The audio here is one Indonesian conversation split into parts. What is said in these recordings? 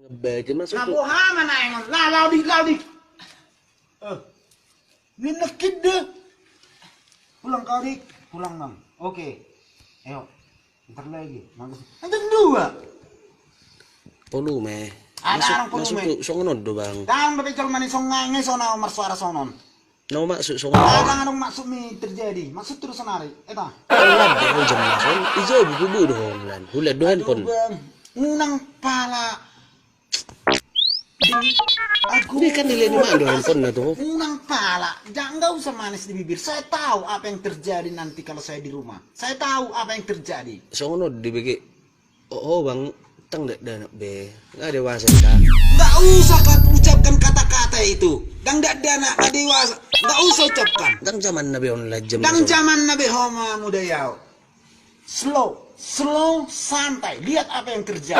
Ngebaca masuk Nah, tuh. buha mana yang nah laudi. Ini nekid deh. Pulang kau dik, pulang bang. Oke, ayo. Ntar lagi. Nanti dua. Polume. Ada orang Masuk polume. tuh songon do bang. Kang berbicara mani songai sona Omar suara sonon. Nau masuk songon. Ada yang maksud mi terjadi. Maksud terus senari. Eta. Allah deh jam nason. Ijo bubu do homeland. Hulat do handphone. Bang, unang pala. Aku Ini kan nilai mana do handphone na tuh. unang pala. Jangan nggak usah manis di bibir. Saya tahu apa yang terjadi nanti kalau saya di rumah. Saya tahu apa yang terjadi. Songon do dibagi. Oh bang, tang dak dana be. Nggak dewasa kita. Nggak usah kan ucapkan kata-kata itu. Dang dak dana nggak dewasa. Nggak usah ucapkan. Dang zaman nabi online jam. Dang zaman Nabi Homa muda yau. Slow, santai. Lihat apa yang terjadi.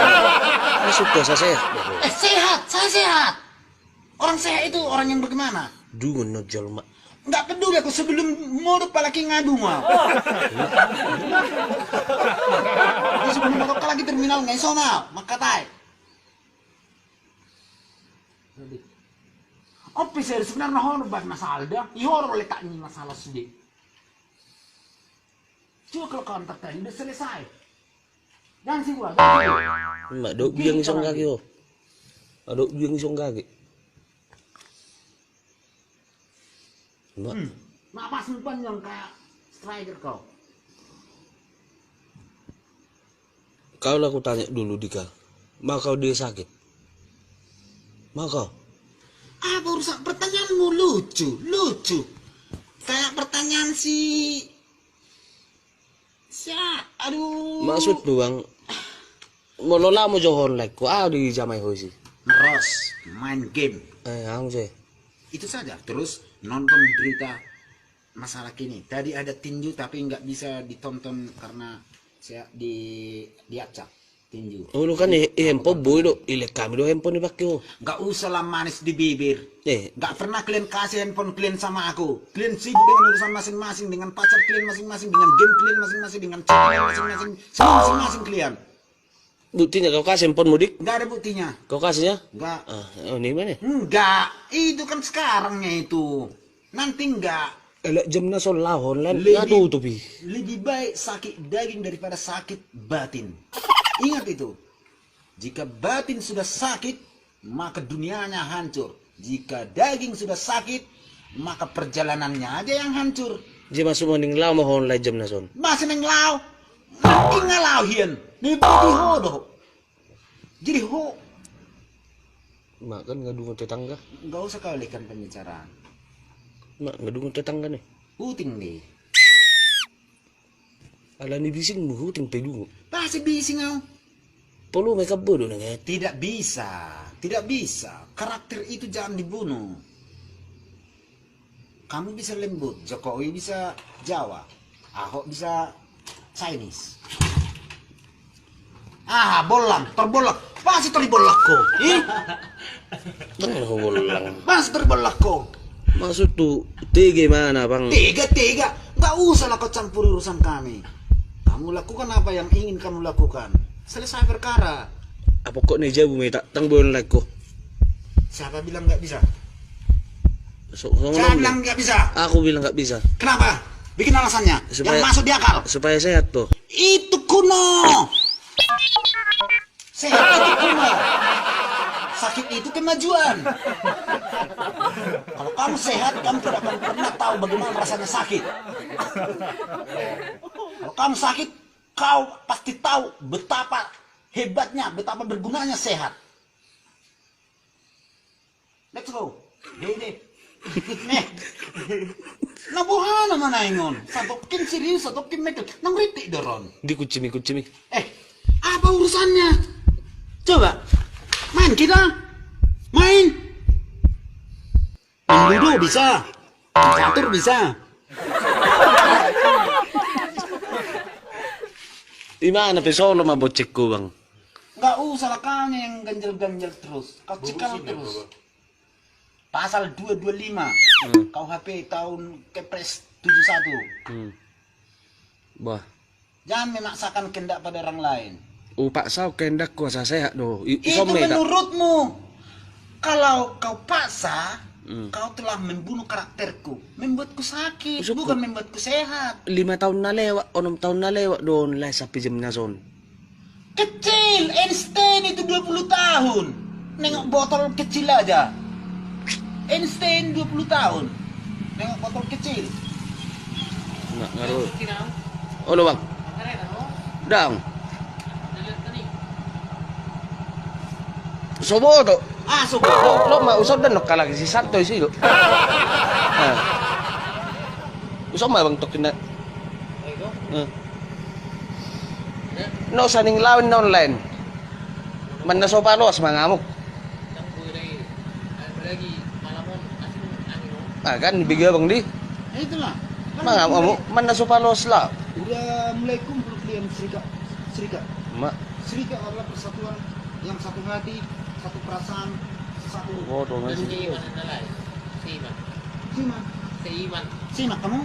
Masuk tuh saya. Sehat, saya sehat. Orang sehat itu orang yang bagaimana? Dungun no mak. Nggak peduli aku sebelum mau lagi ngadu mah. Sebelum mau lagi terminal nggak sona, maka tay. Officer sebenarnya horor buat masalah dah. Horor letaknya masalah sedih. Cuma kalau kontak tadi udah selesai. Jangan sih gua. Mak do biang isong kaki oh. Ado biang isong kaki. Mak. Mak pas panjang kayak striker kau. Kau lah aku tanya dulu Dika. Mak kau dia sakit. Mak kau. Apa urusan pertanyaanmu lucu. Kayak pertanyaan aduh. Maksud tuh bang. Molola mo johon like ko. Di jamai hoisi. Ros, main game. Aku sih. Itu saja. Terus nonton berita masalah kini. Tadi ada tinju tapi nggak bisa ditonton karena saya diacak tinju. Oh lu kan handphone boy do. Ilek kami do handphone dipakai oh. Nggak usah lah manis di bibir. Nggak pernah kalian kasih handphone kalian sama aku. Kalian sibuk dengan urusan masing-masing, dengan pacar kalian masing-masing, dengan game kalian masing-masing, dengan cewek kalian masing-masing, semua masing-masing kalian. Buktinya kau kasih handphone mudik? Nggak ada buktinya. Kau kasihnya? Nggak. Oh ini mana? Enggak. Itu kan sekarangnya itu. Nanti enggak. Elak jam na sol lahon lan. Lebih- Aduh tupi. Lebih baik sakit daging daripada sakit batin. Ingat itu. Jika batin sudah sakit, maka dunianya hancur. Jika daging sudah sakit, maka perjalanannya aja yang hancur. Jadi masuk mending lah mohon lah jam na son. Masih neng lau. Makin ngalau hian. Nih budi ho doh. Jadi ho. Mak kan ngadungan tetangga. Nggak usah kau alihkan pembicaraan. Mak ngadungan tetangga nih. Puting nih. Ala ni bising mo huting pedungo. Pasti bising kau. Polo may kabodo na nga. Tidak bisa. Tidak bisa. Karakter itu jangan dibunuh. Kamu bisa lembut. Jokowi bisa Jawa. Ahok bisa Chinese. Terbolak. Pasti terbolak ko. Tengah lang. Pasti terbolak ko. Maksud tuh tiga mana bang? Tiga. Nggak usah lah kau campur urusan kami. Kamu lakukan apa yang ingin kamu lakukan. Selesai perkara. Apa kok nih jabu may tang bulan like ko? Siapa bilang nggak bisa? Bilang Siapa bilang nggak bisa? Aku bilang nggak bisa. Kenapa? Bikin alasannya. Yang masuk di akal. Supaya sehat tuh. Itu kuno. Sehat itu kuno. Sakit itu kemajuan. Kalau kamu sehat, kamu tidak akan pernah tahu bagaimana rasanya sakit. Kalau kamu sakit, kau pasti tahu betapa hebatnya, betapa bergunanya sehat. Let's go. Dede. Nih. Nabuhana mana ingon? Satokin serius, satokin mekel. Nang ritik doron. Di kucimi. Apa urusannya? Coba. Main kita. Main ludo bisa. Catur bisa. Di mana pesolo mabocek ko bang? Nggak usah lah kau yang ganjel-ganjel terus. Kau cikal terus. Pasal 225 KUHP tahun Kepres 71. Bah. Jangan memaksakan kehendak pada orang lain. Paksa kehendak kuasa sehat do. Itu Isome tak? menurutmu. Kalau kau paksa, Hmm. kau telah membunuh karakterku, membuatku sakit, Usuk bukan membuatku sehat. 5 tahun na lewat, 6 tahun na lewat doon lah sa pijam na zon. Kecil, Einstein itu 20 tahun. Nengok botol kecil aja. Einstein 20 tahun. Nengok botol kecil. Nggak ngaruh. Oh lo bang. Dang. Sobo to. Ah, sobo. Lo mausap dan lo kalagi si Santo isi lo. Usap mah bang tokin na. No saning lawin na online. Man na sopa lo as mga amok. Kan bigay bang di. Itulah. Mga amok man na sopa lo lah. Udah mulai kumpul kalian serikat. Ma. Serikat adalah persatuan yang satu hati, satu perasaan, satu. Oh, to na si. Simak kamu?